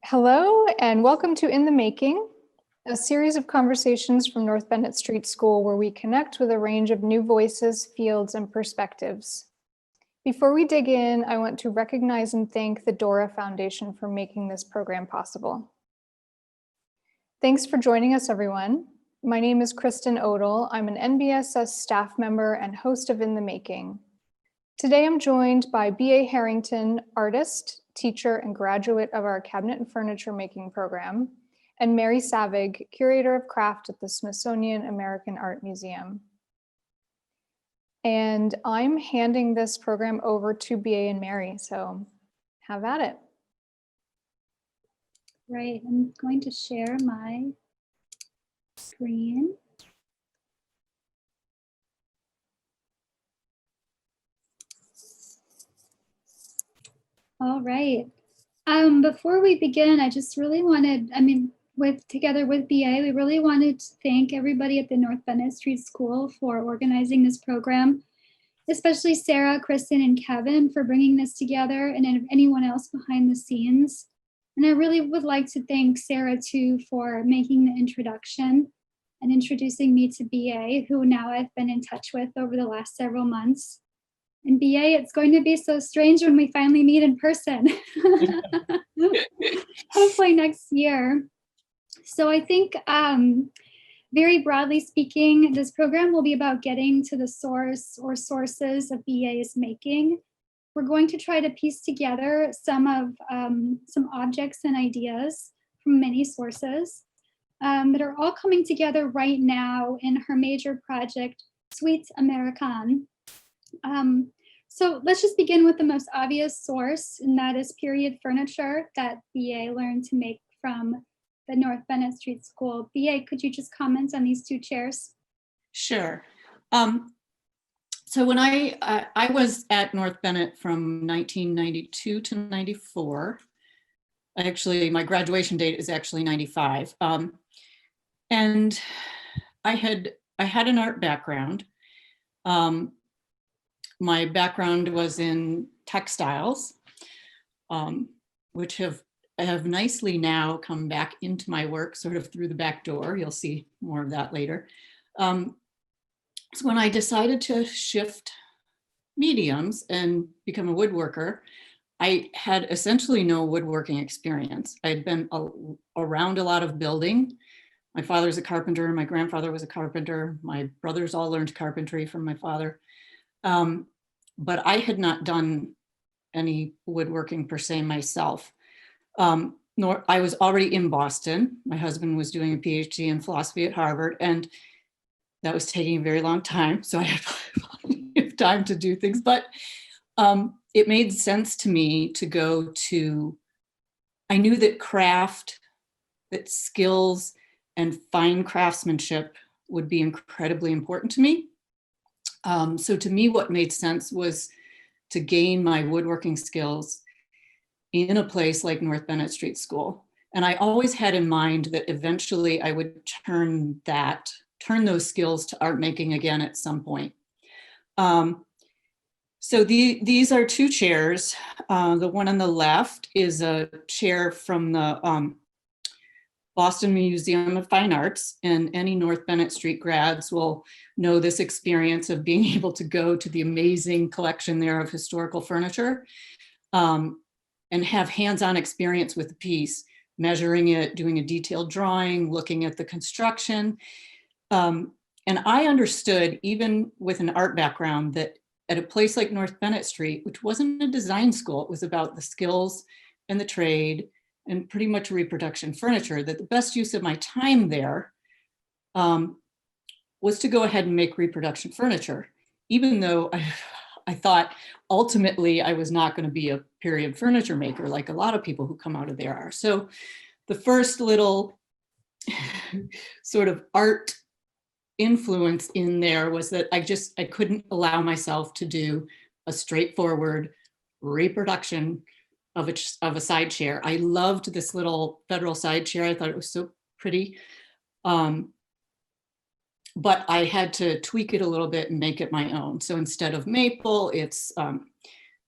Hello and welcome to In the Making, a series of conversations from North Bennett Street School where we connect with a range of new voices, fields, and perspectives. Before we dig in, I want to recognize and thank the Dora Foundation for making this program possible. Thanks for joining us, everyone. My name is Kristen Odell. I'm an NBSS staff member and host of In the Making. Today, I'm joined by BA Harrington, artist, teacher, and graduate of our cabinet and furniture making program, and Mary Savig, Curator of Craft at the Smithsonian American Art Museum. And I'm handing this program over to BA and Mary, so have at it. Right, I'm going to share my screen. All right. Before we begin, I just really wanted, together with BA, we really wanted to thank everybody at the North Bennett Street School for organizing this program, especially Sarah, Kristen, and Kevin for bringing this together, and anyone else behind the scenes. And I really would like to thank Sarah too for making the introduction and introducing me to BA, who now I've been in touch with over the last several months. And BA, it's going to be so strange when we finally meet in person. Hopefully next year. So I think very broadly speaking, this program will be about getting to the source or sources of BA's making. We're going to try to piece together some objects and ideas from many sources that are all coming together right now in her major project, Suite Américaine. So let's just begin with the most obvious source, and that is period furniture that BA learned to make from the North Bennett Street School. BA, could you just comment on these two chairs? Sure. So when I was at North Bennett from 1992 to 94, actually my graduation date is actually 95. And I had an art background. My background was in textiles, which have nicely now come back into my work sort of through the back door. You'll see more of that later. So when I decided to shift mediums and become a woodworker, I had essentially no woodworking experience. I had been around a lot of building. My father's a carpenter, my grandfather was a carpenter, my brothers all learned carpentry from my father. But I had not done any woodworking per se myself. Nor I was already in Boston. My husband was doing a PhD in philosophy at Harvard, and that was taking a very long time. So I had plenty of time to do things, but it made sense to me to go to, I knew that craft, that skills and fine craftsmanship would be incredibly important to me. So to me, what made sense was to gain my woodworking skills in a place like North Bennett Street School. And I always had in mind that eventually I would turn those skills to art making again at some point. So these are two chairs. The one on the left is a chair from the Boston Museum of Fine Arts, and any North Bennett Street grads will know this experience of being able to go to the amazing collection there of historical furniture and have hands-on experience with the piece, measuring it, doing a detailed drawing, looking at the construction. And I understood, even with an art background, that at a place like North Bennett Street, which wasn't a design school, it was about the skills and the trade and pretty much reproduction furniture, that the best use of my time there was to go ahead and make reproduction furniture, even though I thought ultimately I was not going to be a period furniture maker like a lot of people who come out of there are. So the first little sort of art influence in there was that I couldn't allow myself to do a straightforward reproduction of a side chair. I loved this little Federal side chair. I thought it was so pretty. But I had to tweak it a little bit and make it my own. So instead of maple, it's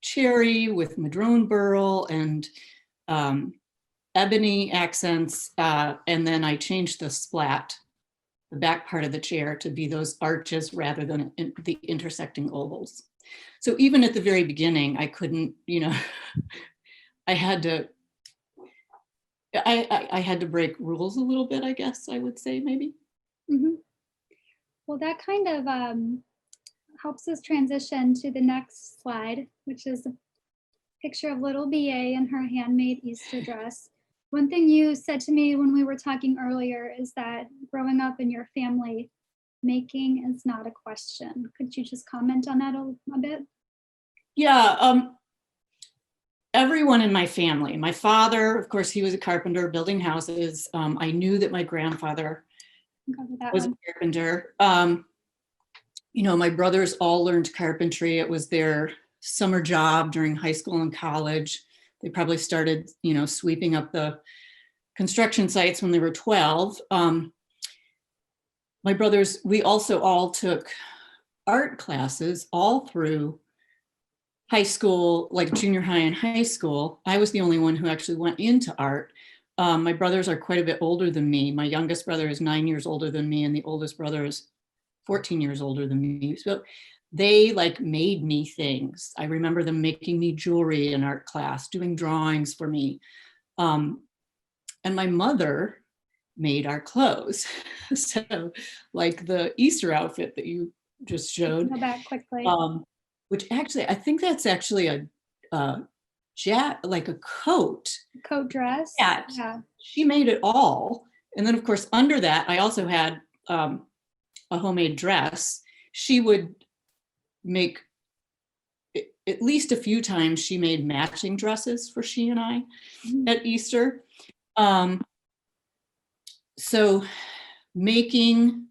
cherry with madrone burl and ebony accents, and then I changed the splat, the back part of the chair, to be those arches rather than the intersecting ovals. So even at the very beginning, I couldn't, I had to break rules a little bit, I guess I would say, maybe. Mm-hmm. Well, that kind of helps us transition to the next slide, which is a picture of little BA in her handmade Easter dress. One thing you said to me when we were talking earlier is that growing up in your family, making is not a question. Could you just comment on that a bit? Yeah, everyone in my family, my father, of course, he was a carpenter building houses. I knew that my grandfather was a carpenter. My brothers all learned carpentry. It was their summer job during high school and college. They probably started, sweeping up the construction sites when they were 12. My brothers, we also all took art classes all through high school, like junior high and high school. I was the only one who actually went into art. My brothers are quite a bit older than me. My youngest brother is 9 years older than me, and the oldest brother is 14 years older than me. So they made me things. I remember them making me jewelry in art class, doing drawings for me. And my mother made our clothes. So like the Easter outfit that you just showed. Go back quickly. Which actually, I think that's actually a coat. Coat dress. Yeah. She made it all. And then of course, under that, I also had a homemade dress. She would make, at least a few times, she made matching dresses for she and I at Easter. So making,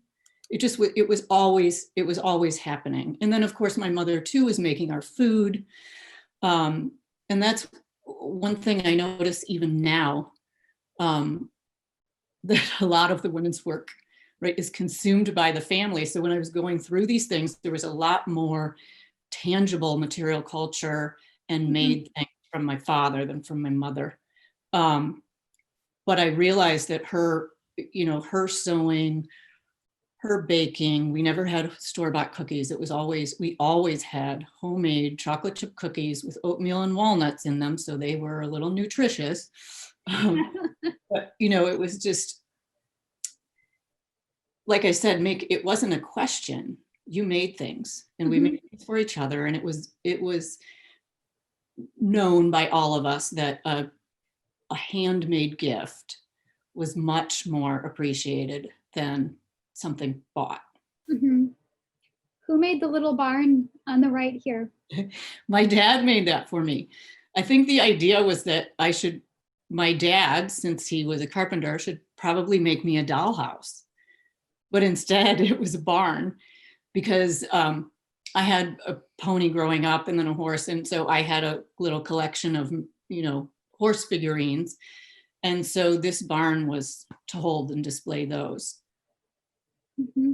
it was always happening. And then of course my mother too was making our food. And that's one thing I notice even now, that a lot of the women's work, right, is consumed by the family. So when I was going through these things, there was a lot more tangible material culture and made things from my father than from my mother. But I realized that her sewing, her baking, we never had store-bought cookies. We always had homemade chocolate chip cookies with oatmeal and walnuts in them. So they were a little nutritious. But, it was just, like I said, it wasn't a question. You made things and we made things for each other. And it was known by all of us that a handmade gift was much more appreciated than something bought. Mm-hmm. Who made the little barn on the right here? My dad made that for me. I think the idea was that my dad, since he was a carpenter, should probably make me a dollhouse. But instead it was a barn because I had a pony growing up and then a horse. And so I had a little collection of, horse figurines. And so this barn was to hold and display those. Mm-hmm.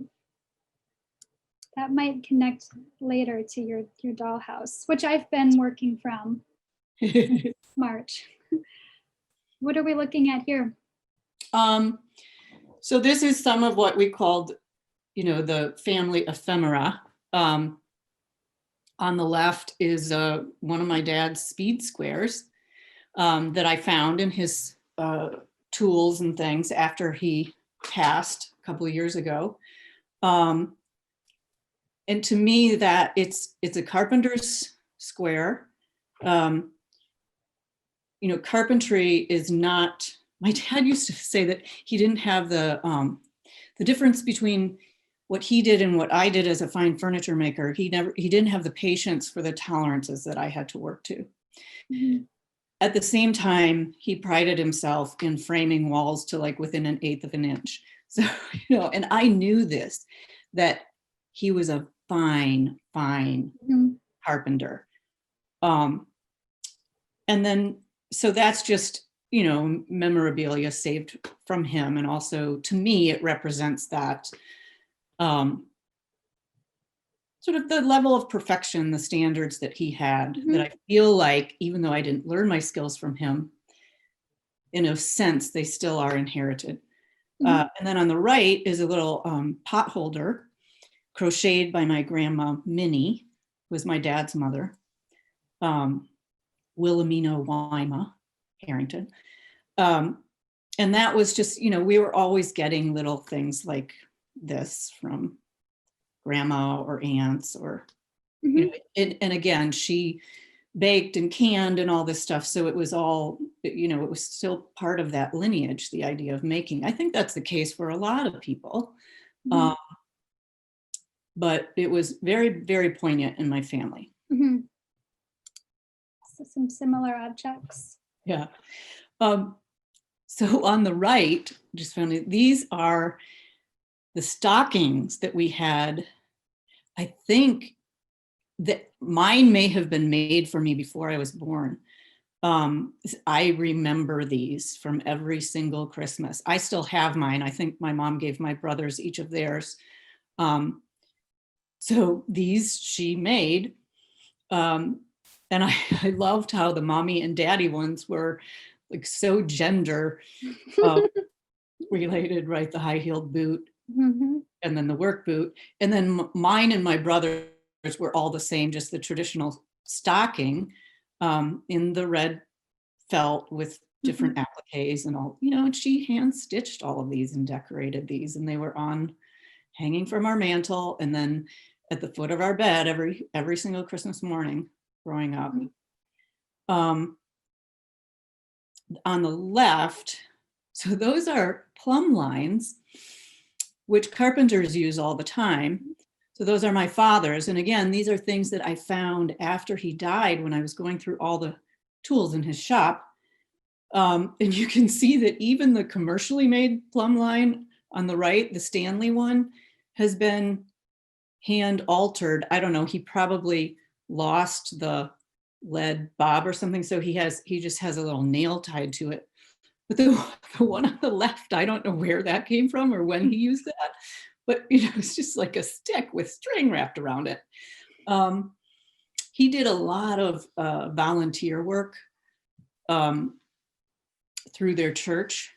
That might connect later to your dollhouse, which I've been working from since March. What are we looking at here? So this is some of what we called, the family ephemera. On the left is one of my dad's speed squares that I found in his tools and things after he passed a couple of years ago. And to me, that it's a carpenter's square. Carpentry is not, my dad used to say that he didn't have the difference between what he did and what I did as a fine furniture maker. He didn't have the patience for the tolerances that I had to work to. Mm-hmm. At the same time, he prided himself in framing walls to within 1/8 of an inch. So, and I knew this, that he was a fine carpenter. And then, so that's just, memorabilia saved from him. And also to me, it represents that sort of the level of perfection, the standards that he had, that I feel like, even though I didn't learn my skills from him, in a sense, they still are inherited. And then on the right is a little pot holder crocheted by my grandma, Minnie, who was my dad's mother, Wilhelmina Wyma Harrington. And that was just, we were always getting little things like this from grandma or aunts or, and again, she baked and canned and all this stuff. So it was all, it was still part of that lineage, the idea of making. I think that's the case for a lot of people. But it was very, very poignant in my family. So some similar objects. Yeah. So on the right, just found it, these are the stockings that we had. I think that mine may have been made for me before I was born. I remember these from every single Christmas. I still have mine. I think my mom gave my brothers each of theirs. So these she made. And I loved how the mommy and daddy ones were like so gender related, right? The high-heeled boot and then the work boot. And then mine and my brother's were all the same, just the traditional stocking in the red felt with different appliques and all, and she hand stitched all of these and decorated these, and they were hanging from our mantle and then at the foot of our bed every single Christmas morning growing up. On the left, so those are plumb lines, which carpenters use all the time. So those are my father's. And again, these are things that I found after he died when I was going through all the tools in his shop. And you can see that even the commercially made plumb line on the right, the Stanley one, has been hand altered. I don't know, he probably lost the lead bob or something. So he just has a little nail tied to it. But the one on the left, I don't know where that came from or when he used that, but it's just like a stick with string wrapped around it. He did a lot of volunteer work through their church,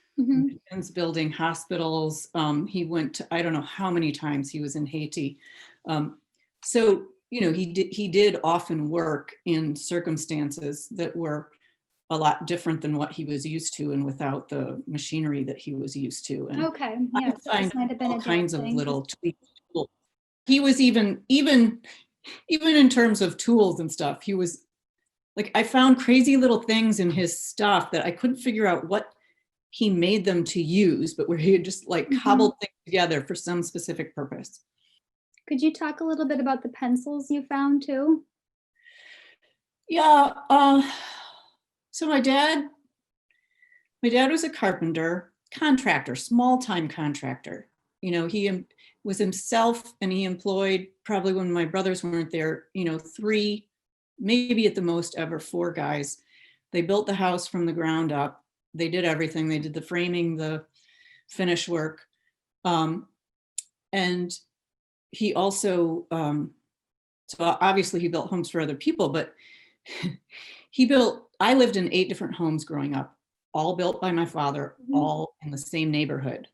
building hospitals. He went to, I don't know how many times he was in Haiti. So, he did often work in circumstances that were a lot different than what he was used to and without the machinery that he was used to. And okay, yeah, so this might have been all kinds of little tweaks. He was even in terms of tools and stuff, he was like, I found crazy little things in his stuff that I couldn't figure out what he made them to use, but where he had just like cobbled things together for some specific purpose. Could you talk a little bit about the pencils you found too? Yeah. So my dad was a carpenter, contractor, small-time contractor. He was himself, and he employed, probably when my brothers weren't there, 3, maybe at the most ever 4 guys. They built the house from the ground up. They did everything. They did the framing, the finish work. And he also, so obviously he built homes for other people, but I lived in 8 different homes growing up, all built by my father, all in the same neighborhood.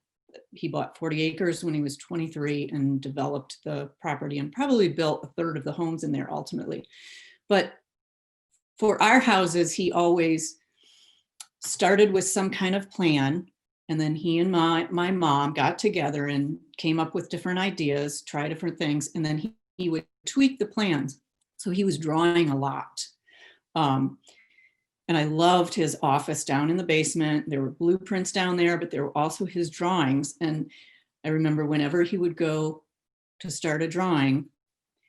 He bought 40 acres when he was 23 and developed the property and probably built a third of the homes in there ultimately. But for our houses, he always started with some kind of plan. And then he and my mom got together and came up with different ideas, try different things. And then he would tweak the plans. So he was drawing a lot. And I loved his office down in the basement. There were blueprints down there, but there were also his drawings. And I remember whenever he would go to start a drawing,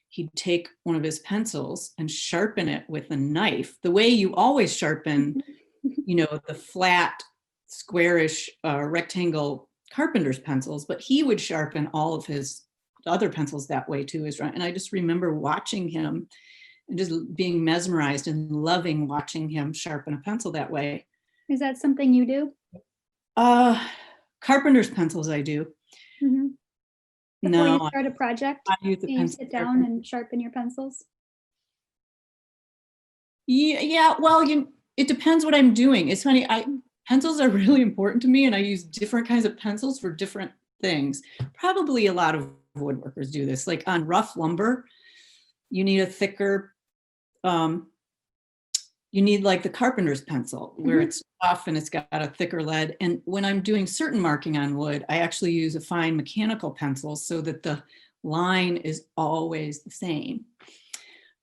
he'd take one of his pencils and sharpen it with a knife, the way you always sharpen, the flat, squarish, rectangle carpenter's pencils, but he would sharpen all of his other pencils that way too. And I just remember watching him and just being mesmerized and loving watching him sharpen a pencil that way. Is that something you do? Carpenter's pencils I do. Before you start a project, do you sit down and sharpen your pencils? Yeah. Well, it depends what I'm doing. It's funny. pencils are really important to me, and I use different kinds of pencils for different things. Probably a lot of woodworkers do this. Like on rough lumber, you need a thicker, you need like the carpenter's pencil where it's rough and it's got a thicker lead. And when I'm doing certain marking on wood, I actually use a fine mechanical pencil so that the line is always the same.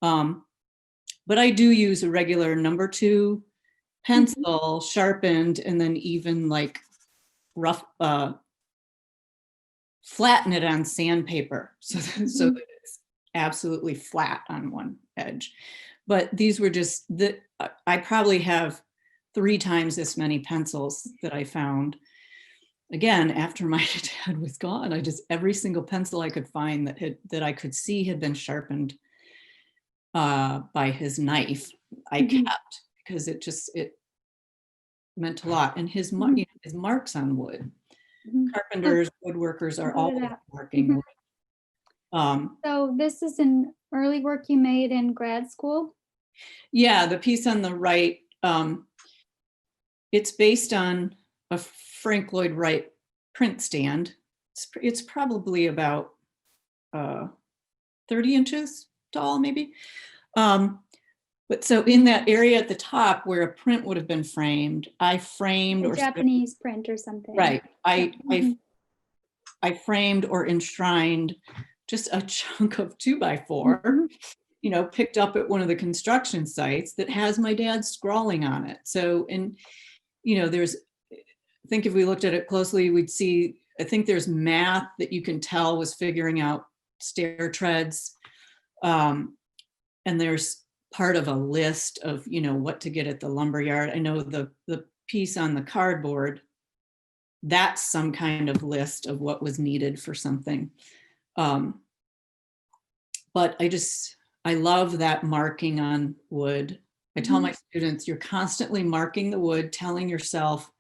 But I do use a regular number 2 pencil, sharpened, and then even like rough, flatten it on sandpaper so that it's absolutely flat on one edge. But these were just I probably have 3 times this many pencils that I found. Again, after my dad was gone, I just, every single pencil I could find that I could see had been sharpened by his knife, I kept, because it meant a lot. And his marks on wood. Carpenters, woodworkers are always marking wood. So this is an early work you made in grad school? Yeah, the piece on the right, it's based on a Frank Lloyd Wright print stand. It's probably about 30 inches tall, maybe. But so in that area at the top where a print would have been framed, I framed a Japanese print or something. Right. I framed or enshrined just a chunk of 2x4, picked up at one of the construction sites that has my dad's scrawling on it. So, and, I think if we looked at it closely, we'd see, I think there's math that you can tell was figuring out stair treads. And there's part of a list of, what to get at the lumber yard. I know the piece on the cardboard, that's some kind of list of what was needed for something. But I love that marking on wood. I tell my students, you're constantly marking the wood, telling yourself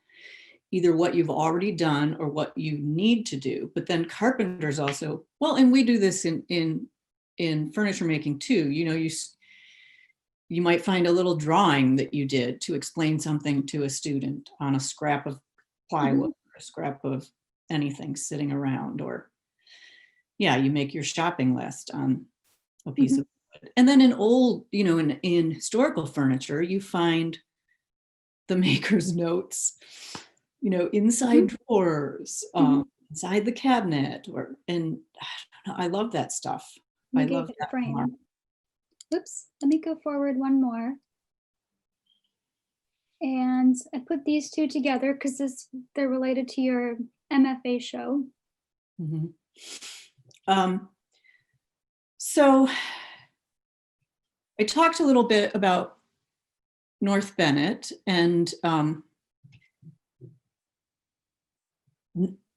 either what you've already done or what you need to do. But then carpenters also, well, and we do this in furniture making too. You might find a little drawing that you did to explain something to a student on a scrap of plywood or a scrap of anything sitting around, or you make your shopping list on a piece of wood. And then in old, in historical furniture, you find the maker's notes, inside drawers, inside the cabinet, and I love that stuff. I love that frame. Oops, let me go forward one more. And I put these two together because they're related to your MFA show. So I talked a little bit about North Bennett and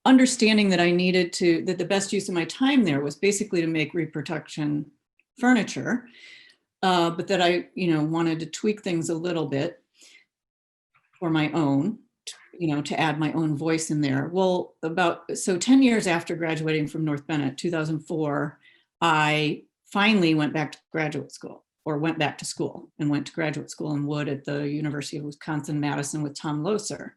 understanding that I needed that the best use of my time there was basically to make reproduction furniture, but that I, wanted to tweak things a little bit for my own, to add my own voice in there. Well, 10 years after graduating from North Bennett, 2004, I finally went back to graduate school, or went back to school and went to graduate school in wood at the University of Wisconsin-Madison with Tom Loser.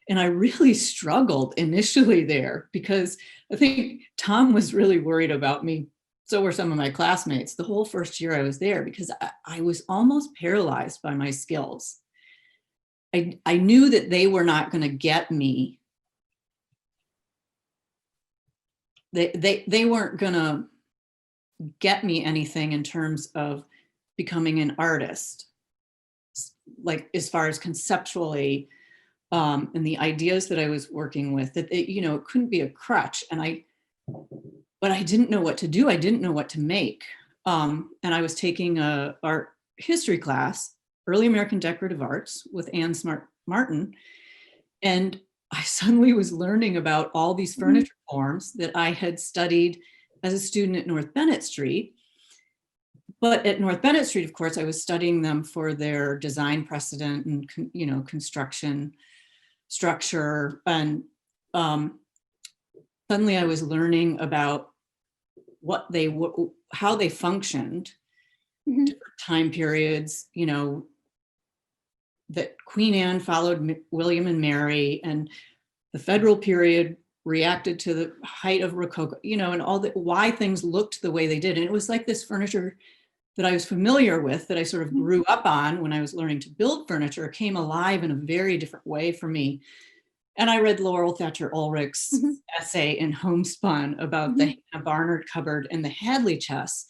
And I really struggled initially there because I think Tom was really worried about me. So were some of my classmates the whole first year I was there, because I was almost paralyzed by my skills. I knew that they were not going to get me. They weren't going to get me anything in terms of becoming an artist, like as far as conceptually, and the ideas that I was working with, that it couldn't be a crutch. But I didn't know what to do. I didn't know what to make. And I was taking a art history class, Early American Decorative Arts, with Anne Smart Martin. And I suddenly was learning about all these furniture forms that I had studied as a student at North Bennett Street. But at North Bennett Street, of course, I was studying them for their design precedent and, construction structure. And suddenly I was learning about how they functioned, different time periods, that Queen Anne followed William and Mary, and the federal period reacted to the height of Rococo, you know, and all that, why things looked the way they did. And it was like this furniture that I was familiar with, that I sort of grew up on when I was learning to build furniture, came alive in a very different way for me. And I read Laurel Thatcher Ulrich's essay in Homespun about the Hannah Barnard cupboard and the Hadley chest.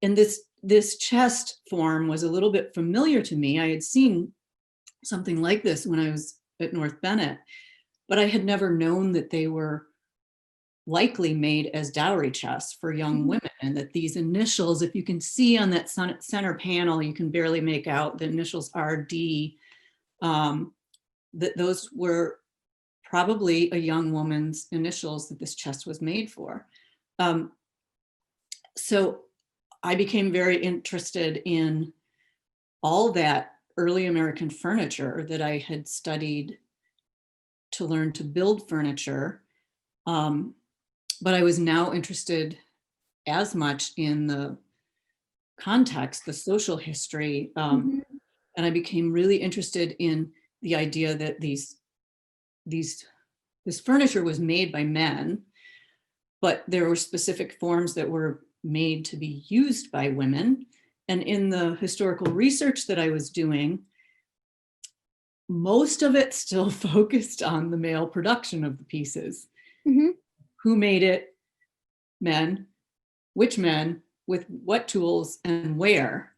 And this chest form was a little bit familiar to me. I had seen something like this when I was at North Bennett, but I had never known that they were likely made as dowry chests for young women, and that these initials, if you can see on that center panel, you can barely make out the initials RD, that those were probably a young woman's initials that this chest was made for. So I became very interested in all that early American furniture that I had studied to learn to build furniture. But I was now interested as much in the context, the social history. And I became really interested in the idea that this furniture was made by men, but there were specific forms that were made to be used by women. And in the historical research that I was doing, most of it still focused on the male production of the pieces. Who made it? Men. Which men? With what tools and where?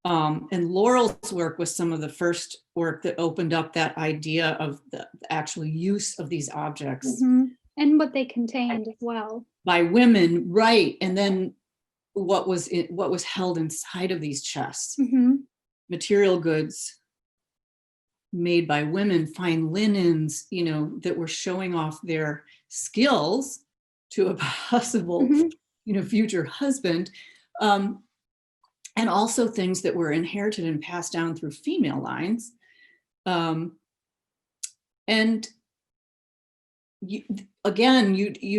And Laurel's work was some of the first work that opened up that idea of the actual use of these objects. And what they contained as well. By women, right. And then what was held inside of these chests. Material goods made by women, fine linens, you know, that were showing off their skills to a possible, you know, future husband. And also things that were inherited and passed down through female lines. And you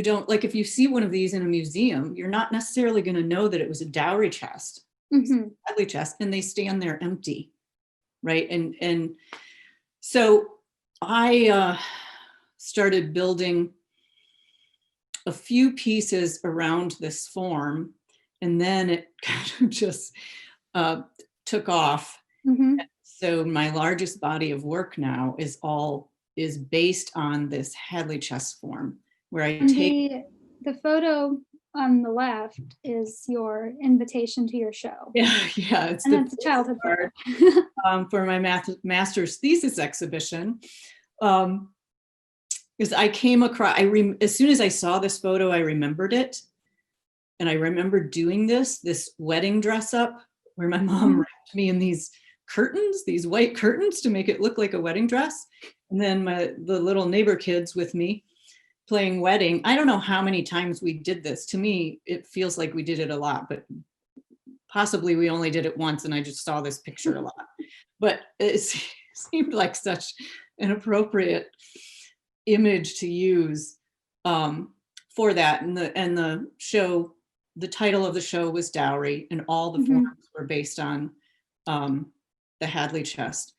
don't, like, if you see one of these in a museum, you're not necessarily going to know that it was a dowry chest, Hadley chest, and they stand there empty, right? And so I started building a few pieces around this form, and then it kind of just took off. So my largest body of work now is based on this Hadley chest form, where I take the photo on the left is your invitation to your show. Yeah, it's and that's a childhood card for my master's thesis exhibition. Because I came across, as soon as I saw this photo, I remembered it. And I remember doing this wedding dress up where my mom wrapped me in these curtains, these white curtains, to make it look like a wedding dress. And then the little neighbor kids with me playing wedding. I don't know how many times we did this. To me, it feels like we did it a lot, but possibly we only did it once and I just saw this picture a lot. But it seemed like such an appropriate image to use for that. And the show, the title of the show was Dowry, and all the forms were based on the Hadley chest.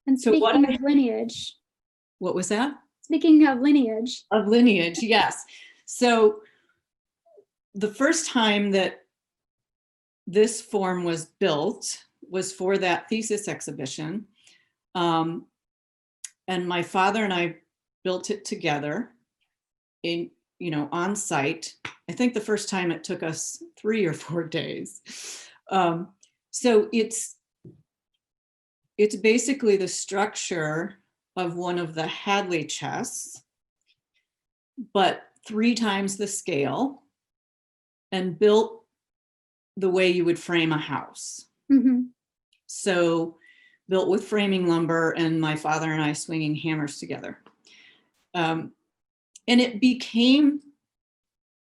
And speaking of lineage. What was that? Speaking of lineage. Of lineage, yes. So the first time that this form was built was for that thesis exhibition. And my father and I built it together on site. I think the first time it took us 3 or 4 days. So it's basically the structure of one of the Hadley chests, but 3 times the scale, and built the way you would frame a house. So built with framing lumber and my father and I swinging hammers together. And it became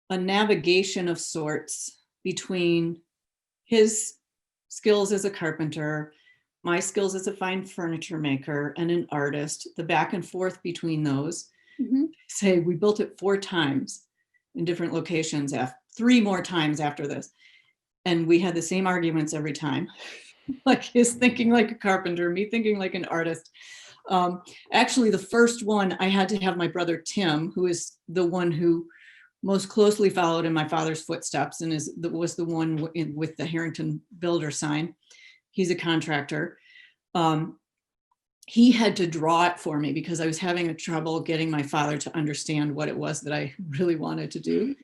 a navigation of sorts between his skills as a carpenter, my skills as a fine furniture maker and an artist, the back and forth between those. Say we built it 4 times in different locations, 3 more times after this. And we had the same arguments every time. like his thinking like a carpenter, me thinking like an artist. Actually, the first one I had to have my brother Tim, who is the one who most closely followed in my father's footsteps and was the one with the Harrington builder sign. He's a contractor. He had to draw it for me because I was having trouble getting my father to understand what it was that I really wanted to do.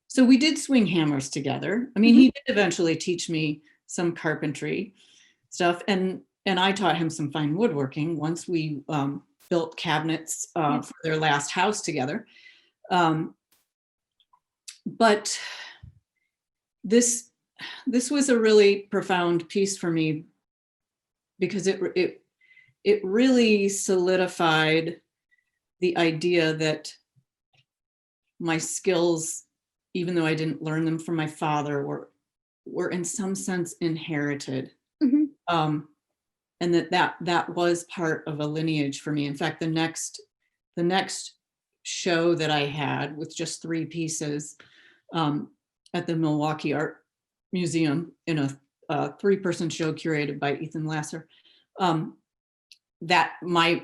So we did swing hammers together. I mean, he did eventually teach me some carpentry stuff, and I taught him some fine woodworking once we built cabinets for their last house together. But this was a really profound piece for me because it really solidified the idea that my skills, even though I didn't learn them from my father, were in some sense inherited. And that was part of a lineage for me. In fact, the next show that I had with just 3 pieces at the Milwaukee Art Museum in a 3-person show curated by Ethan Lasser, that my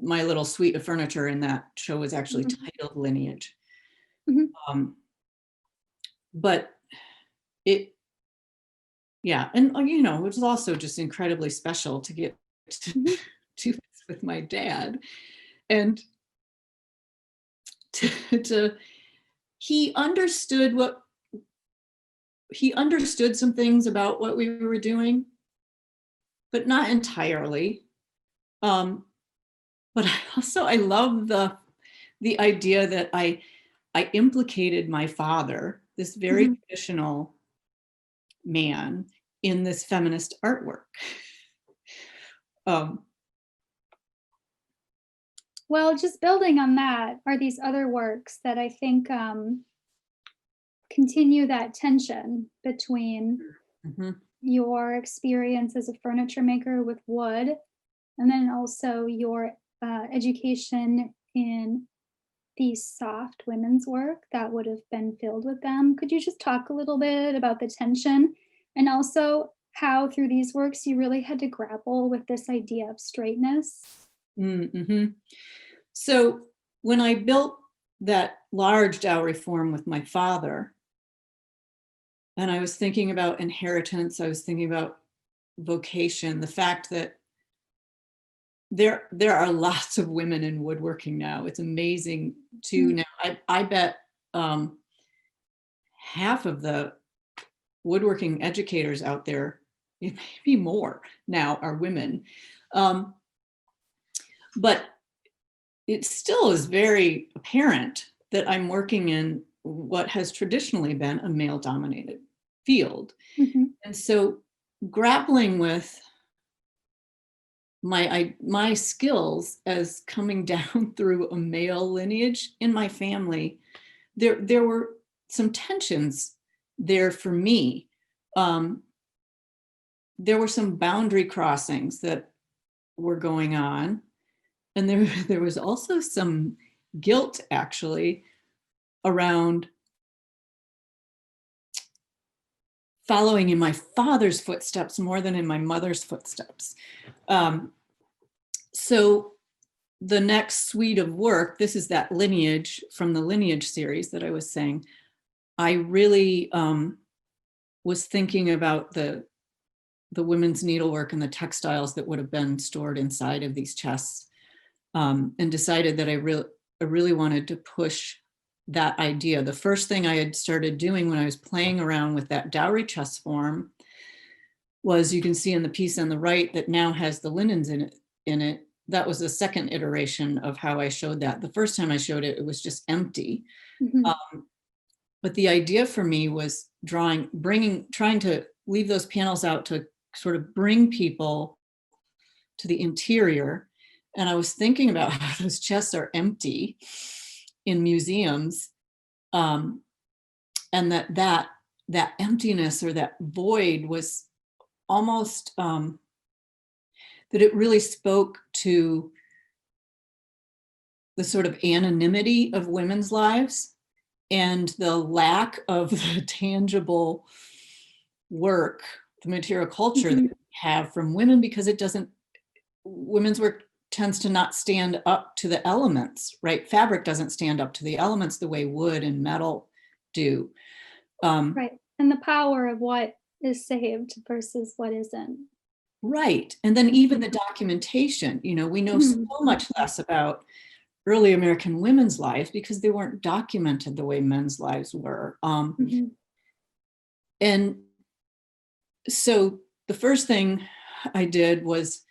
little suite of furniture in that show was actually titled Lineage. But it, yeah, and you know, it was also just incredibly special to get to do this with my dad, and to he understood some things about what we were doing, but not entirely. But I love the idea that I implicated my father, this very traditional man, in this feminist artwork. Well, just building on that are these other works that I think continue that tension between your experience as a furniture maker with wood, and then also your education in the soft women's work that would have been filled with them. Could you just talk a little bit about the tension, and also how through these works you really had to grapple with this idea of straightness? So when I built that large dowry form with my father, and I was thinking about inheritance, I was thinking about vocation, the fact that there are lots of women in woodworking now. It's amazing too. Now I bet half of the woodworking educators out there, maybe more now, are women. But it still is very apparent that I'm working in what has traditionally been a male-dominated field. And so grappling with my skills as coming down through a male lineage in my family, there were some tensions there for me. There were some boundary crossings that were going on, and there was also some guilt actually around following in my father's footsteps more than in my mother's footsteps. So the next suite of work, this is that lineage from the Lineage series that I was saying. I really was thinking about the women's needlework and the textiles that would have been stored inside of these chests, and decided that I really wanted to push that idea. The first thing I had started doing when I was playing around with that dowry chest form was, you can see in the piece on the right that now has the linens in it. That was the second iteration of how I showed that. The first time I showed it, it was just empty. But the idea for me was trying to leave those panels out to sort of bring people to the interior. And I was thinking about how those chests are empty in museums, and that emptiness or that void was almost, that it really spoke to the sort of anonymity of women's lives and the lack of the tangible work, the material culture that we have from women, because it doesn't, women's work tends to not stand up to the elements, right? Fabric doesn't stand up to the elements the way wood and metal do. Right. And the power of what is saved versus what isn't. Right. And then even the documentation, you know, we know so much less about early American women's lives because they weren't documented the way men's lives were. And so the first thing I did was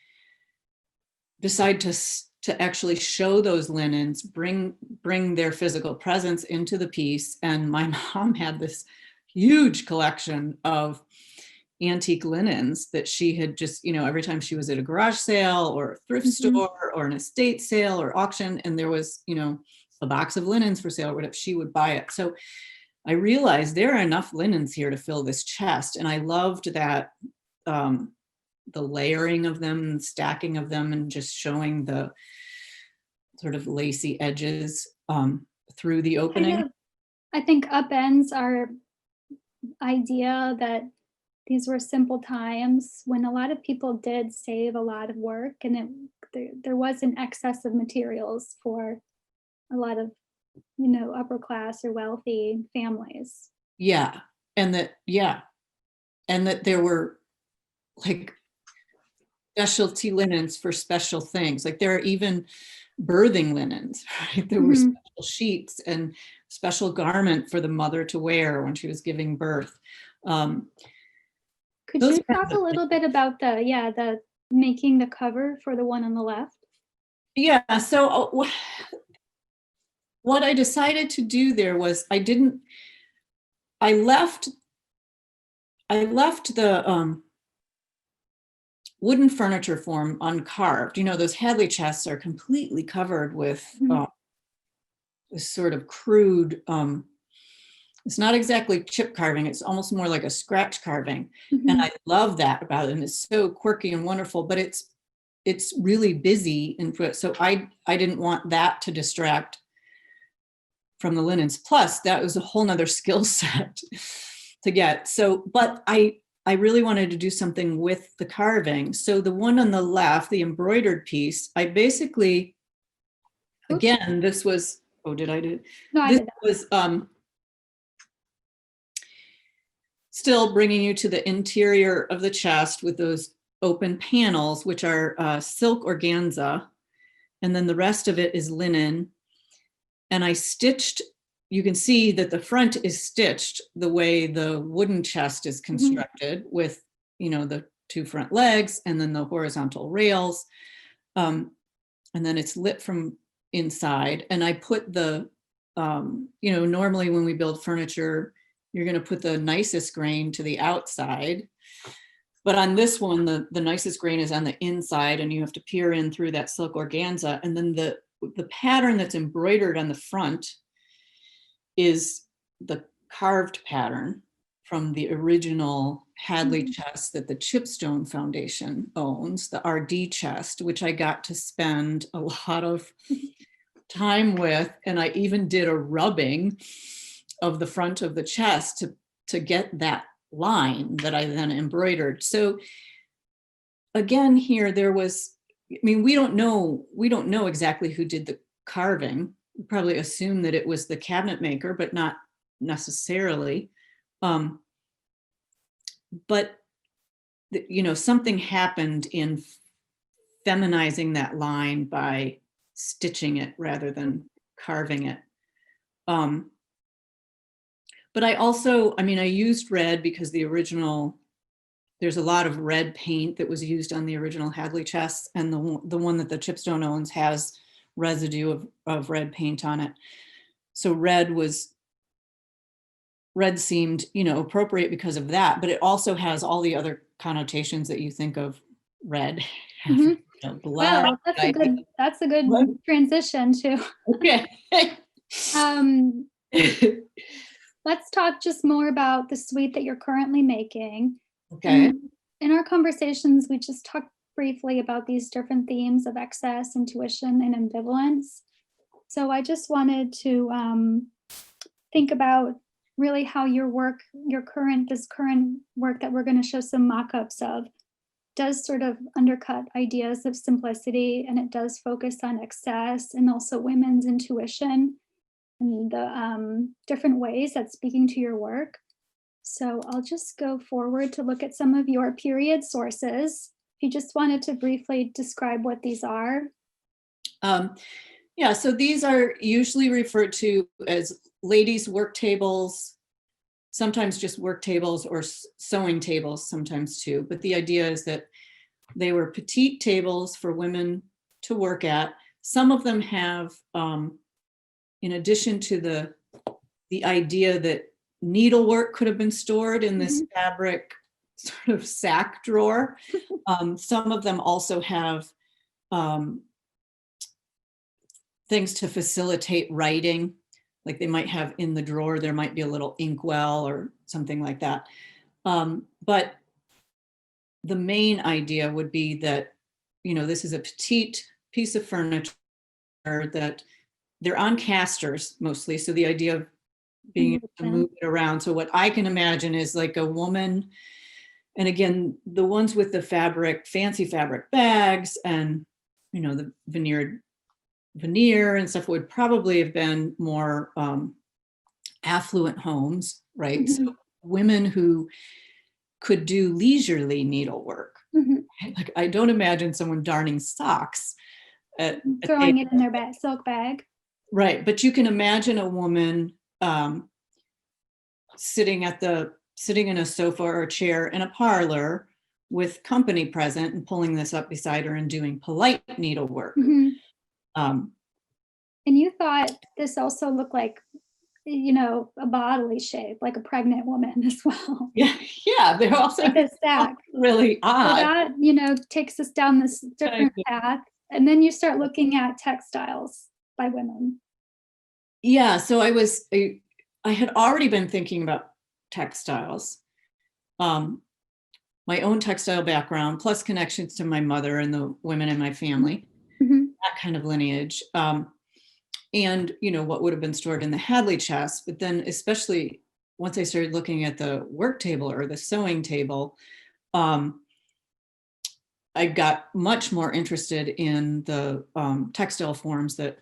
decide to actually show those linens, bring their physical presence into the piece. And my mom had this huge collection of antique linens that she had just, you know, every time she was at a garage sale or a thrift store or an estate sale or auction, and there was, you know, a box of linens for sale or whatever, she would buy it. So I realized there are enough linens here to fill this chest. And I loved that, the layering of them and stacking of them and just showing the sort of lacy edges through the opening. I think upends our idea that these were simple times when a lot of people did save a lot of work, and there was an excess of materials for a lot of, you know, upper class or wealthy families. Yeah. And that there were like specialty linens for special things. Like there are even birthing linens, right? There were special sheets and special garment for the mother to wear when she was giving birth. Could you talk a little bit about the making the cover for the one on the left? Yeah, so what I decided to do there was I left the wooden furniture form uncarved. You know, those Hadley chests are completely covered with this sort of crude, it's not exactly chip carving, it's almost more like a scratch carving. And I love that about it. And it's so quirky and wonderful, but it's really busy. And so I didn't want that to distract from the linens. Plus that was a whole nother skill set to get. So, but I really wanted to do something with the carving. So the one on the left, the embroidered piece, I basically, again, this was, did I do it? No, this was still bringing you to the interior of the chest with those open panels, which are silk organza. And then the rest of it is linen. And I stitched, you can see that the front is stitched the way the wooden chest is constructed with, you know, the two front legs and then the horizontal rails. And then it's lit from inside. And I put the, you know, normally when we build furniture, you're going to put the nicest grain to the outside. But on this one, the nicest grain is on the inside and you have to peer in through that silk organza. And then the pattern that's embroidered on the front is the carved pattern from the original Hadley chest that the Chipstone Foundation owns, the RD chest, which I got to spend a lot of time with. And I even did a rubbing of the front of the chest to get that line that I then embroidered. So again, here there was, I mean, we don't know exactly who did the carving. We probably assume that it was the cabinet maker, but not necessarily. But you know, something happened in feminizing that line by stitching it rather than carving it. But I also, I mean, I used red because the original, there's a lot of red paint that was used on the original Hadley chests, and the one that the Chipstone owns has residue of red paint on it. So red seemed, you know, appropriate because of that, but it also has all the other connotations that you think of red. You know, blood. Wow, that's a good transition too. Okay. Let's talk just more about the suite that you're currently making. Okay. In our conversations, we just talked briefly about these different themes of excess, intuition, and ambivalence. So I just wanted to think about really how your work, this current work that we're going to show some mock-ups of, does sort of undercut ideas of simplicity, and it does focus on excess and also women's intuition and the different ways that's speaking to your work. So I'll just go forward to look at some of your period sources. If you just wanted to briefly describe what these are. Yeah, so these are usually referred to as ladies' work tables, sometimes just work tables, or sewing tables sometimes too. But the idea is that they were petite tables for women to work at. Some of them have, in addition to the idea that needlework could have been stored in this fabric sort of sack drawer, some of them also have things to facilitate writing. Like they might have in the drawer, there might be a little inkwell or something like that. But the main idea would be that, this is a petite piece of furniture that they're on casters mostly. So the idea of being able to move it around. So what I can imagine is like a woman, and again, the ones with the fabric, fancy fabric bags and, the veneer and stuff would probably have been more affluent homes, right? So women who could do leisurely needlework. Like I don't imagine someone darning socks throwing it in their silk bag. Right, but you can imagine a woman sitting in a sofa or a chair in a parlor with company present and pulling this up beside her and doing polite needlework. And you thought this also looked like, a bodily shape, like a pregnant woman as well. Yeah, they're also like a sack. Really odd. So that, takes us down this different path. And then you start looking at textiles by women. Yeah, so I had already been thinking about textiles. My own textile background, plus connections to my mother and the women in my family, that kind of lineage. And, what would have been stored in the Hadley chest. But then especially once I started looking at the work table or the sewing table, I got much more interested in the textile forms that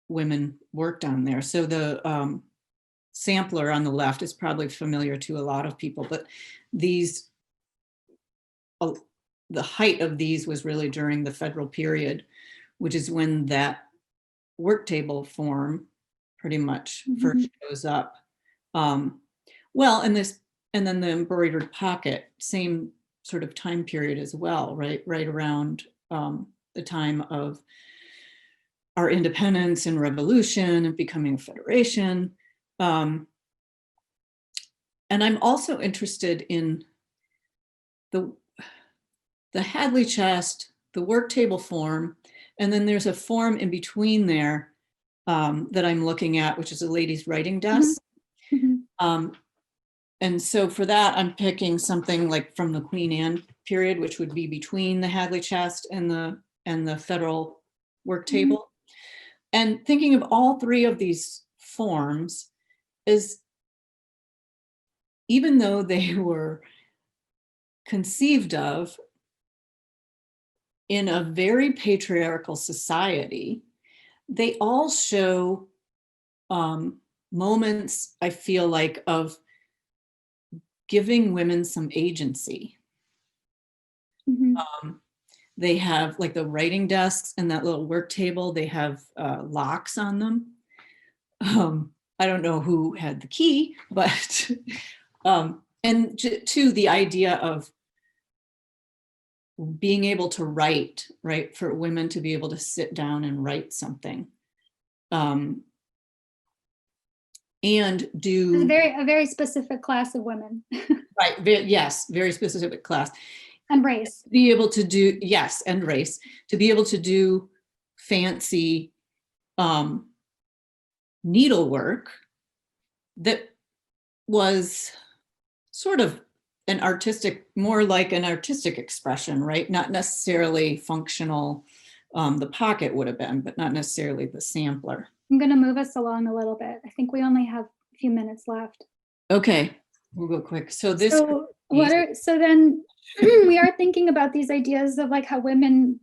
women worked on there. So the sampler on the left is probably familiar to a lot of people, but these, the height of these was really during the federal period, which is when that work table form pretty much first shows up. Well, and then the embroidered pocket, same sort of time period as well, right around the time of our independence and revolution and becoming a federation. And I'm also interested in the Hadley chest, the work table form, and then there's a form in between there that I'm looking at, which is a lady's writing desk. And so for that, I'm picking something like from the Queen Anne period, which would be between the Hadley chest and the federal work table. And thinking of all three of these forms is, even though they were conceived of in a very patriarchal society, they all show moments, I feel like, of giving women some agency. They have like the writing desks and that little work table, they have locks on them. I don't know who had the key, but, and to the idea of being able to write, right, for women to be able to sit down and write something. And do a very specific class of women. Right, yes, very specific class. And race. Be able to do, yes, and race, to be able to do fancy needlework that was sort of an artistic, more like an artistic expression, right? Not necessarily functional. The pocket would have been, but not necessarily the sampler. I'm going to move us along a little bit. I think we only have a few minutes left. Okay, we'll go quick. So this. So then we are thinking about these ideas of like how women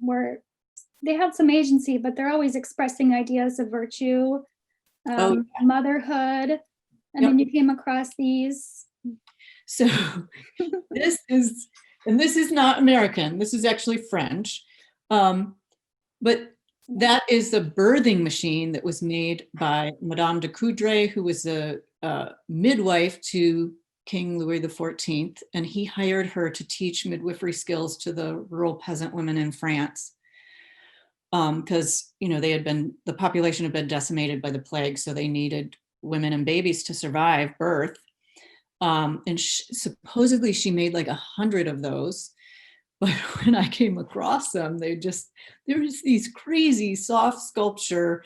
they had some agency, but they're always expressing ideas of virtue, motherhood, and then you came across these. So this is not American. This is actually French. But that is the birthing machine that was made by Madame de Coudray, who was a midwife to King Louis XIV, and he hired her to teach midwifery skills to the rural peasant women in France. Because the population had been decimated by the plague, so they needed women and babies to survive birth. And supposedly she made like 100 of those. But when I came across them, there were just these crazy soft sculpture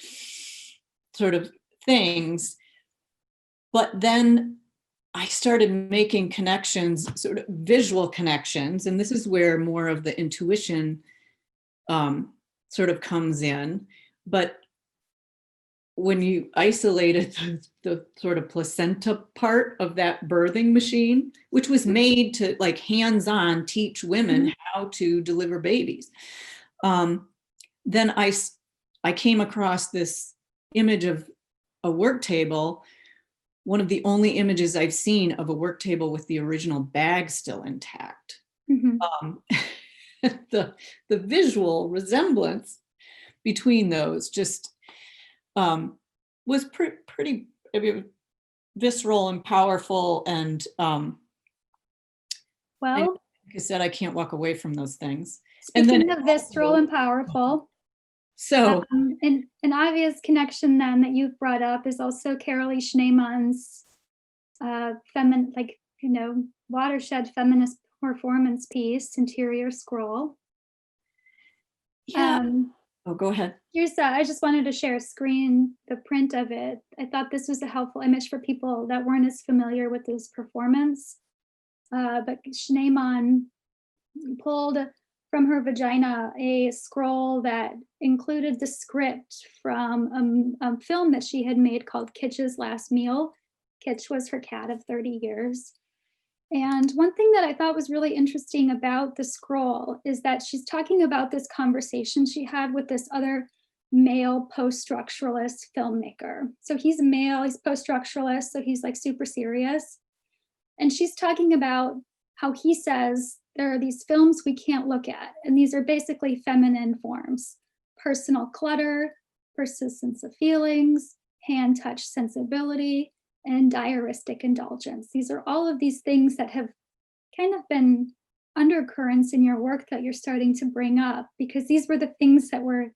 sort of things. But then I started making connections, sort of visual connections. And this is where more of the intuition sort of comes in. But when you isolated the sort of placenta part of that birthing machine, which was made to like hands-on teach women how to deliver babies, then I came across this image of a work table, one of the only images I've seen of a work table with the original bag still intact. The visual resemblance between those just was pretty visceral and powerful. And like I said, I can't walk away from those things. Speaking of visceral and powerful, so an obvious connection then that you've brought up is also Carolee Schneemann's watershed feminist performance piece, Interior Scroll. Go ahead. I just wanted to share a screen, the print of it. I thought this was a helpful image for people that weren't as familiar with this performance. But Schneemann pulled from her vagina a scroll that included the script from a film that she had made called Kitsch's Last Meal. Kitsch was her cat of 30 years. And one thing that I thought was really interesting about the scroll is that she's talking about this conversation she had with this other male post-structuralist filmmaker. So he's a male, he's post-structuralist, so he's like super serious. And she's talking about how he says there are these films we can't look at, and these are basically feminine forms: personal clutter, persistence of feelings, hand-touch sensibility, and diaristic indulgence. These are all of these things that have kind of been undercurrents in your work that you're starting to bring up, because these were the things that were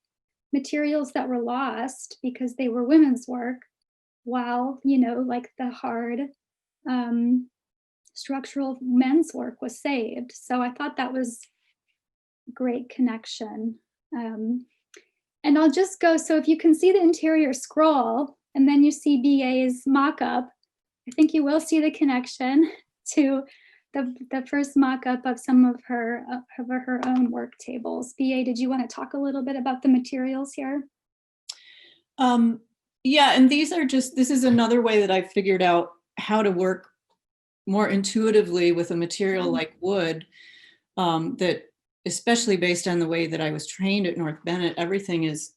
materials that were lost because they were women's work, while, like the hard structural men's work was saved. So I thought that was a great connection. And I'll just go, so if you can see the interior scroll, and then you see BA's mock-up, I think you will see the connection to the first mock-up of some of her own work tables. BA, did you want to talk a little bit about the materials here? Yeah, and this is another way that I figured out how to work more intuitively with a material like wood, that, especially based on the way that I was trained at North Bennett, everything is,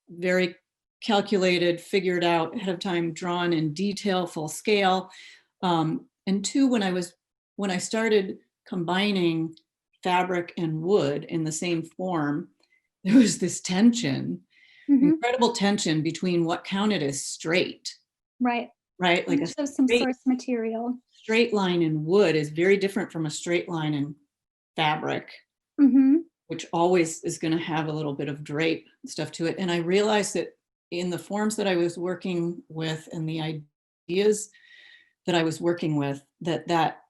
very calculated, figured out ahead of time, drawn in detail, full scale. And two, when I started combining fabric and wood in the same form, there was this tension, incredible tension between what counted as straight. Right. Like some source material. Straight line in wood is very different from a straight line in fabric, which always is going to have a little bit of drape stuff to it. And I realized that in the forms that I was working with and the ideas that I was working with, that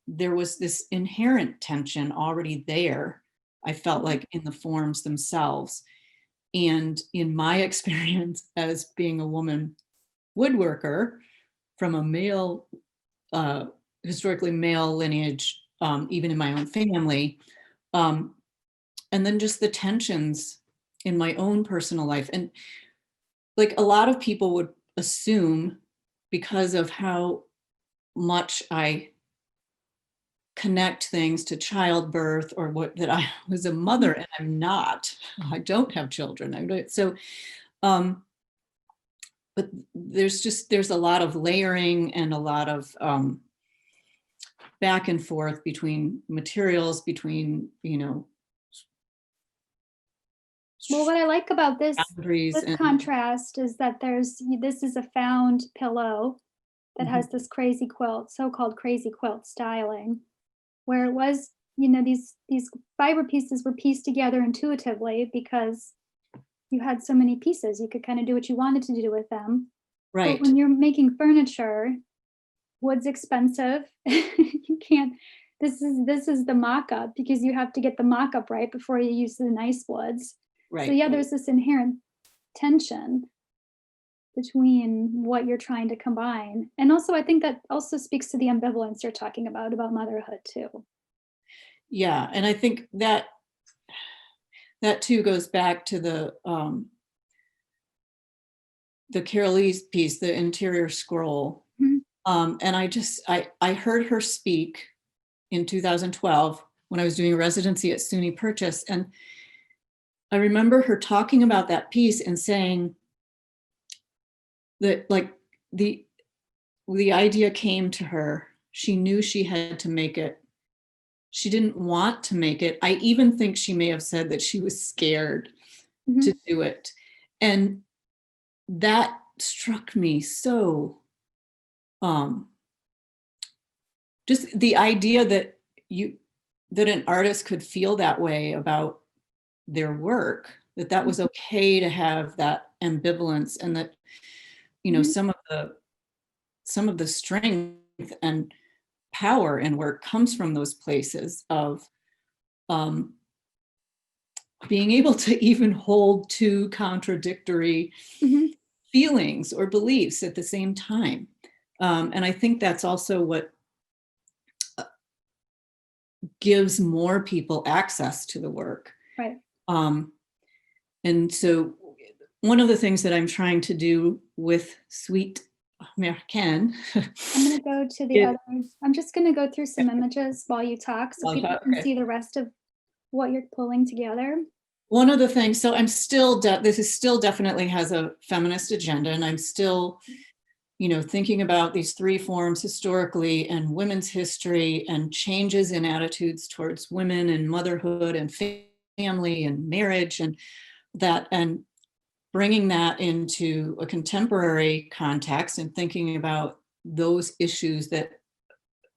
there was this inherent tension already there, I felt like, in the forms themselves. And in my experience as being a woman woodworker from a male, historically male lineage, even in my own family, and then just the tensions in my own personal life. And like a lot of people would assume, because of how much I connect things to childbirth, or that I was a mother, and I'm not. I don't have children. So, but there's a lot of layering and a lot of back and forth between materials, between, Well, what I like about this boundaries and contrast is that this is a found pillow that has this crazy quilt, so-called crazy quilt styling, where it was, these fiber pieces were pieced together intuitively because you had so many pieces. You could kind of do what you wanted to do with them. right. But when you're making furniture, wood's expensive. You can't, this is the mock-up, because you have to get the mock-up right before you use the nice woods. Right. So yeah, there's this inherent tension between what you're trying to combine. And also, I think that also speaks to the ambivalence you're talking about motherhood too. Yeah, and I think that too goes back to the Carolese piece, the interior scroll. Mm-hmm. And I heard her speak in 2012 when I was doing a residency at SUNY Purchase, and I remember her talking about that piece and saying that, like, the idea came to her. She knew she had to make it. She didn't want to make it. I even think she may have said that she was scared to do it. And that struck me so, just the idea that an artist could feel that way about their work, that was okay to have that ambivalence, and that, some of the strength and power in work comes from those places of being able to even hold two contradictory feelings or beliefs at the same time. And I think that's also what gives more people access to the work. Right. And so one of the things that I'm trying to do with Suite Américaine. I'm going to go to the others. I'm just going to go through some images while you talk, so people can see the rest of what you're pulling together. One of the things, so I'm still, this is still definitely has a feminist agenda, and I'm still, thinking about these three forms historically, and women's history, and changes in attitudes towards women and motherhood and family and marriage, and bringing that into a contemporary context and thinking about those issues that,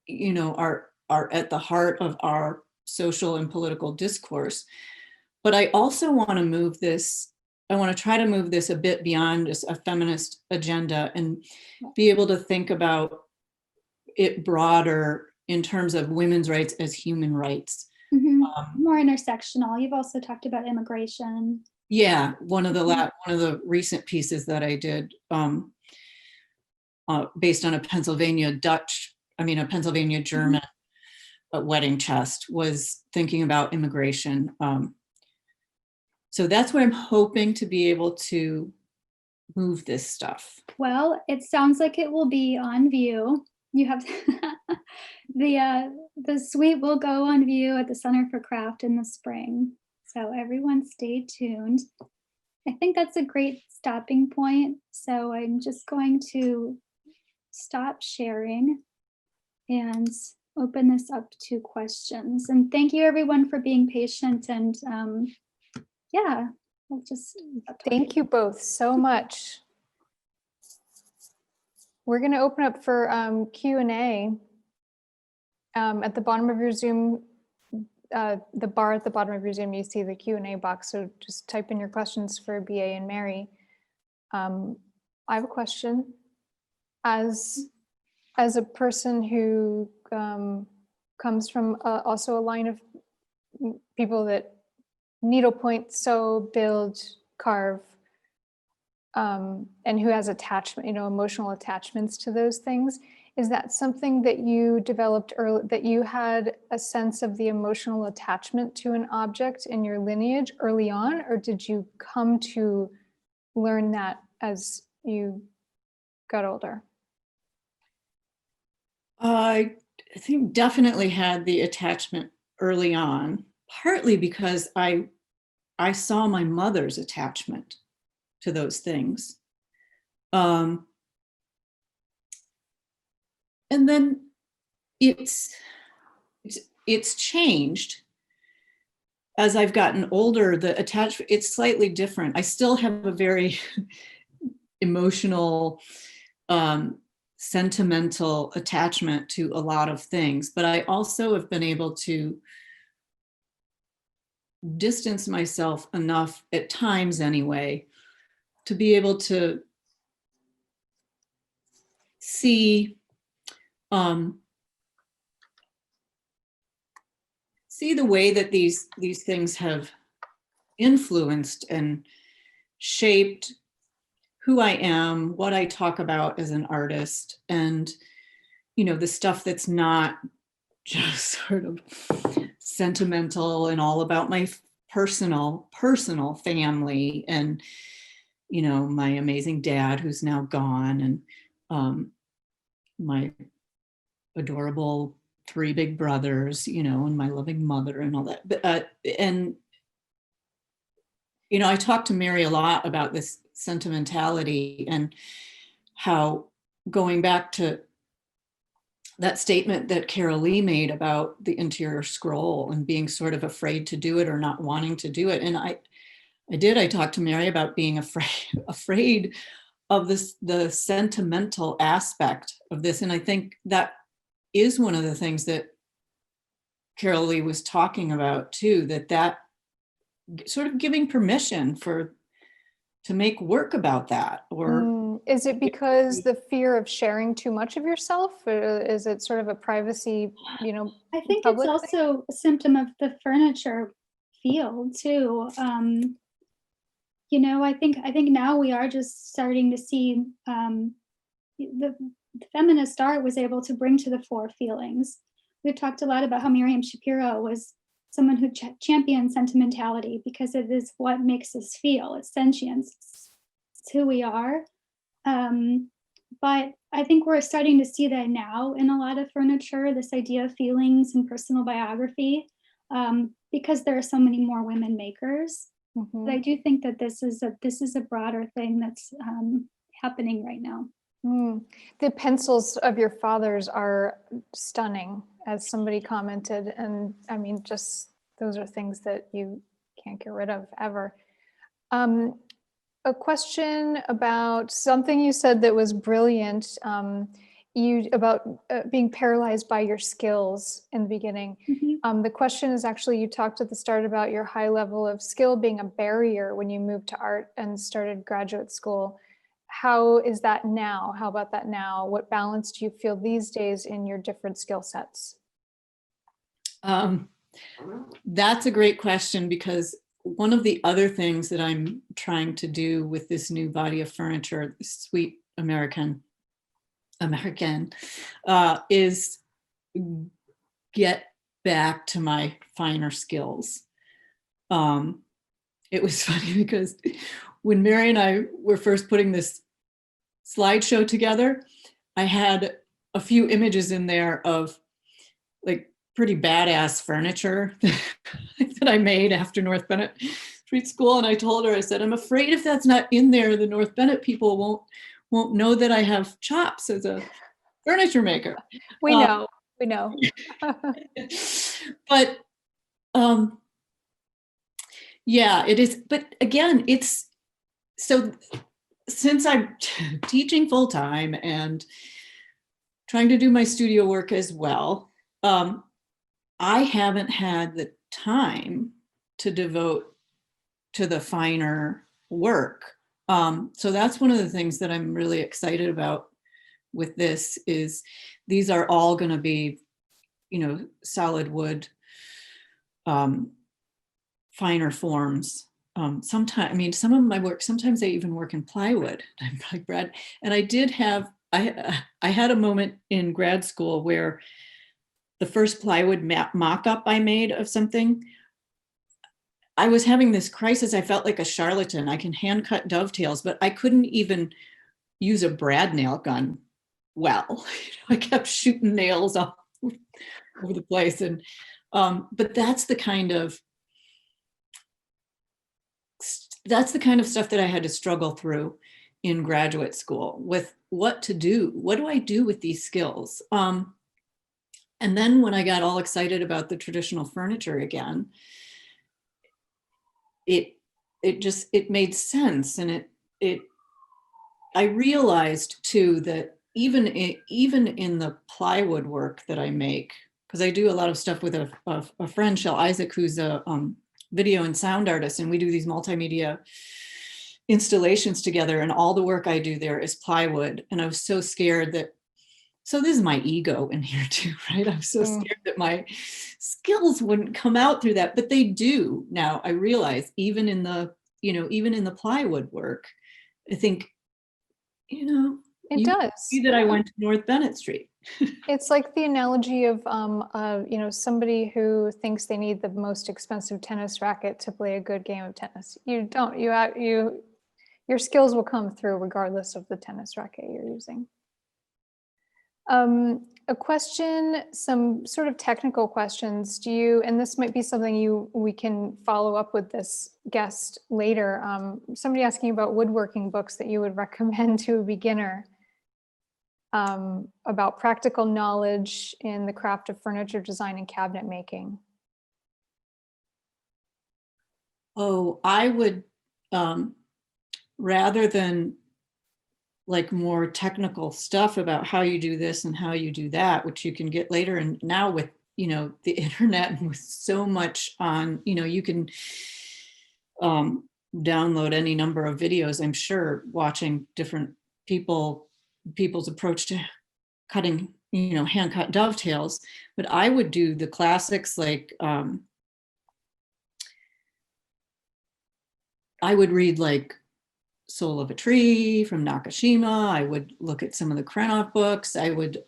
are at the heart of our social and political discourse. But I also want to try to move this a bit beyond just a feminist agenda, and be able to think about it broader in terms of women's rights as human rights. More intersectional. You've also talked about immigration. Yeah, one of the recent pieces that I did, based on a Pennsylvania German wedding chest, was thinking about immigration. So that's where I'm hoping to be able to move this stuff. Well, it sounds like it will be on view. You have the suite will go on view at the Center for Craft in the spring. So everyone stay tuned. I think that's a great stopping point. So I'm just going to stop sharing and open this up to questions. And thank you everyone for being patient. And yeah, I'll just thank you both so much. We're going to open up for Q&A. At the bottom of your Zoom, the bar at the bottom of your Zoom, you see the Q&A box. So just type in your questions for BA and Mary. I have a question. As a person who comes from also a line of people that needlepoint, sew, build, carve, and who has attachment, emotional attachments to those things. Is that something that you developed early, that you had a sense of the emotional attachment to an object in your lineage early on, or did you come to learn that as you got older? I think definitely had the attachment early on, partly because I saw my mother's attachment to those things. And then it's changed as I've gotten older. The attachment, it's slightly different. I still have a very emotional, sentimental attachment to a lot of things, but I also have been able to distance myself enough at times anyway to be able to see see the way that these things have influenced and shaped who I am, what I talk about as an artist, and the stuff that's not just sort of sentimental and all about my personal family and my amazing dad who's now gone, and my adorable 3 big brothers, and my loving mother and all that. But and I talked to Mary a lot about this sentimentality and how, going back to that statement that Carol Lee made about the interior scroll and being sort of afraid to do it or not wanting to do it. And I talked to Mary about being afraid of the sentimental aspect of this. And I think that is one of the things that Carol Lee was talking about too, that sort of giving permission to make work about that. Or is it because the fear of sharing too much of yourself, or is it sort of a privacy, I think it's also a symptom of the furniture field too. I think now we are just starting to see the feminist art was able to bring to the fore feelings. We've talked a lot about how Miriam Shapiro was someone who championed sentimentality because it is what makes us feel. It's sentience. It's who we are. But I think we're starting to see that now in a lot of furniture, this idea of feelings and personal biography, because there are so many more women makers. Mm-hmm. But I do think that this is a broader thing that's happening right now. The pencils of your father's are stunning, as somebody commented. And I mean, just those are things that you can't get rid of ever. A question about something you said that was brilliant, about being paralyzed by your skills in the beginning. Mm-hmm. The question is actually, you talked at the start about your high level of skill being a barrier when you moved to art and started graduate school. How is that now? How about that now? What balance do you feel these days in your different skill sets? That's a great question, because one of the other things that I'm trying to do with this new body of furniture, Suite Américaine, is get back to my finer skills. It was funny because when Mary and I were first putting this slideshow together, I had a few images in there of like pretty badass furniture that I made after North Bennett Street School. And I told her, I said, I'm afraid if that's not in there, the North Bennett people won't know that I have chops as a furniture maker. We know. But yeah, it is. But again, it's so, since I'm teaching full time and trying to do my studio work as well, I haven't had the time to devote to the finer work. So that's one of the things that I'm really excited about with this, is these are all going to be, solid wood, finer forms. Sometimes, some of my work, sometimes I even work in plywood. I'm like, Brad, and I had a moment in grad school where the first plywood mock-up I made of something, I was having this crisis. I felt like a charlatan. I can hand cut dovetails, but I couldn't even use a brad nail gun well. I kept shooting nails all over the place. And but that's the kind of stuff that I had to struggle through in graduate school with what to do. What do I do with these skills? And then when I got all excited about the traditional furniture again, it made sense. And I realized too that even in the plywood work that I make, because I do a lot of stuff with a friend, Shell Isaac, who's a video and sound artist, and we do these multimedia installations together, and all the work I do there is plywood. And I was so scared that, so this is my ego in here too, right? I'm so scared that my skills wouldn't come out through that, but they do. Now I realize even in the plywood work, I think, it does. See that I went to North Bennett Street. It's like the analogy of, somebody who thinks they need the most expensive tennis racket to play a good game of tennis. You don't. Your skills will come through regardless of the tennis racket you're using. A question, some sort of technical questions. And this might be something we can follow up with this guest later. Somebody asking about woodworking books that you would recommend to a beginner about practical knowledge in the craft of furniture design and cabinet making. Oh, I would, rather than like more technical stuff about how you do this and how you do that, which you can get later. And now with, the internet and with so much on, you can download any number of videos, I'm sure, watching different people's approach to cutting, hand cut dovetails. But I would do the classics, like I would read like Soul of a Tree from Nakashima. I would look at some of the Krenov books. I would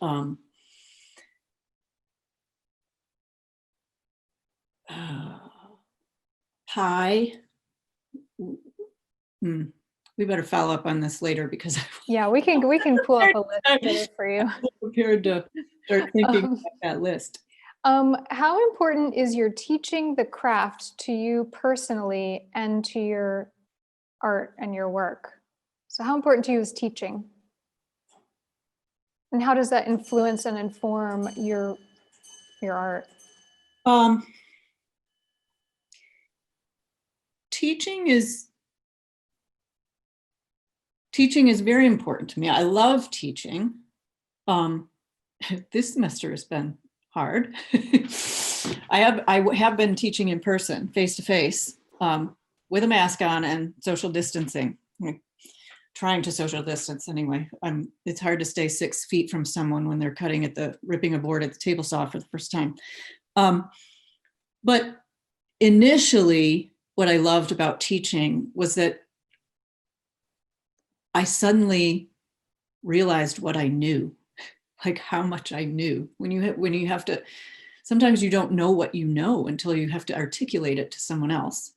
Pi. We better follow up on this later because yeah, we can pull up a list together for you. I'm prepared to start thinking about that list. How important is your teaching the craft to you personally and to your art and your work? So how important to you is teaching? And how does that influence and inform your art? Teaching is very important to me. I love teaching. This semester has been hard. I have been teaching in person, face to face, with a mask on and social distancing. Trying to social distance anyway. It's hard to stay 6 feet from someone when they're ripping a board at the table saw for the first time. But initially, what I loved about teaching was that I suddenly realized what I knew, like how much I knew. When you have to, sometimes you don't know what you know until you have to articulate it to someone else.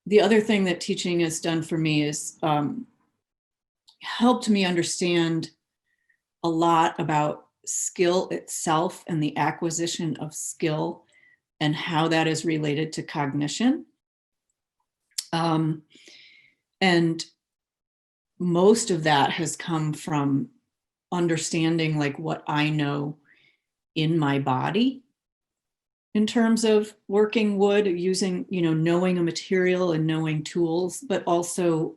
The other thing that teaching has done for me is helped me understand a lot about skill itself and the acquisition of skill and how that is related to cognition. And most of that has come from understanding like what I know in my body in terms of working wood, using, knowing a material and knowing tools, but also,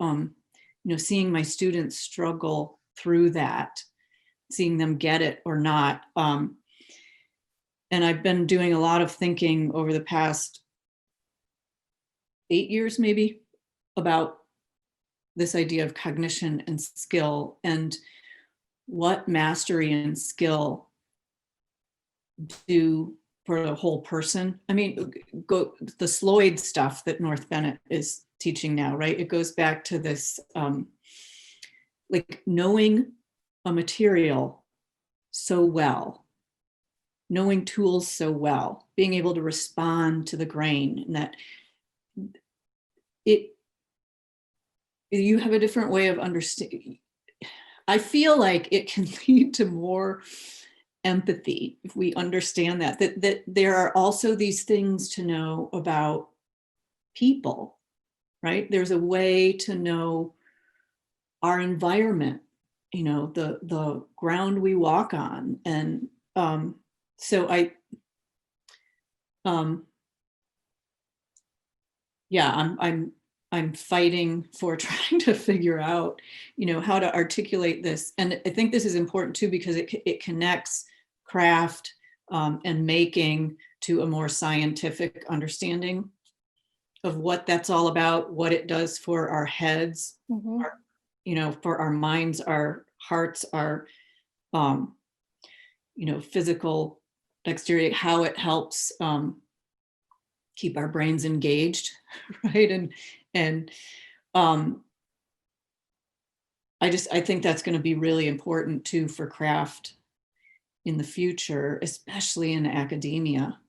seeing my students struggle through that, seeing them get it or not. And I've been doing a lot of thinking over the past 8 years, maybe, about this idea of cognition and skill and what mastery and skill do for the whole person. I mean, go the Sloyd stuff that North Bennett is teaching now, right? It goes back to this, like knowing a material so well, knowing tools so well, being able to respond to the grain, and that you have a different way of understanding. I feel like it can lead to more empathy if we understand that there are also these things to know about people, right? There's a way to know our environment, the ground we walk on. And so I'm fighting for trying to figure out, how to articulate this. And I think this is important too, because it connects craft and making to a more scientific understanding of what that's all about, what it does for our heads, for our minds, our hearts, our, physical dexterity, how it helps keep our brains engaged, right? And I think that's going to be really important too for craft in the future, especially in academia.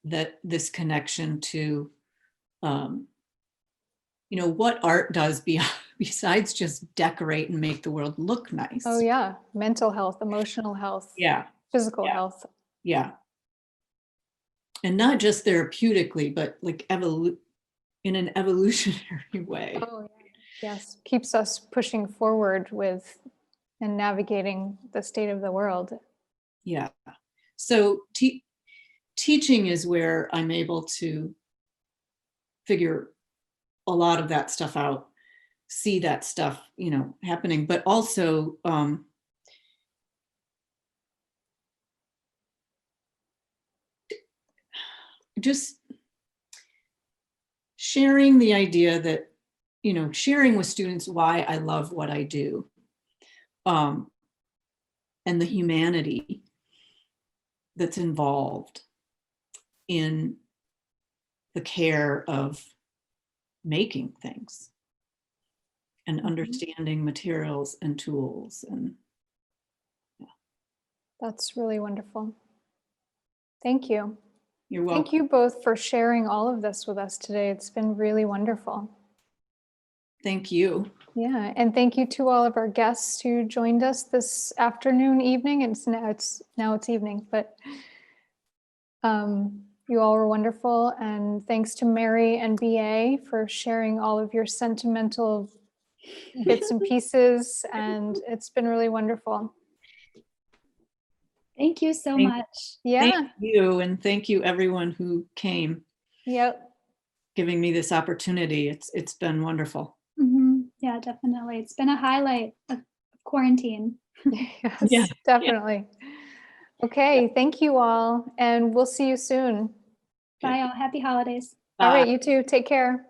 That this connection to, what art does besides just decorate and make the world look nice. Oh yeah, mental health, emotional health, physical health. Yeah. And not just therapeutically, but like in an evolutionary way. Oh yeah. Yes, keeps us pushing forward with and navigating the state of the world. Yeah. So teaching is where I'm able to figure a lot of that stuff out, see that stuff, happening, but also just sharing the idea that, sharing with students why I love what I do, and the humanity that's involved in the care of making things and understanding materials and tools. And that's really wonderful. Thank you. You're welcome. Thank you both for sharing all of this with us today. It's been really wonderful. Thank you. Yeah, and thank you to all of our guests who joined us this afternoon, evening, and now it's evening, but you all were wonderful. And thanks to Mary and BA for sharing all of your sentimental bits and pieces, and it's been really wonderful. Thank you so much. Yeah. Thank you, and thank you everyone who came. Yep. Giving me this opportunity. It's been wonderful. Yeah, definitely. It's been a highlight of quarantine. Yes, definitely. Okay, thank you all, and we'll see you soon. Bye all. Happy holidays. All right, you too. Take care.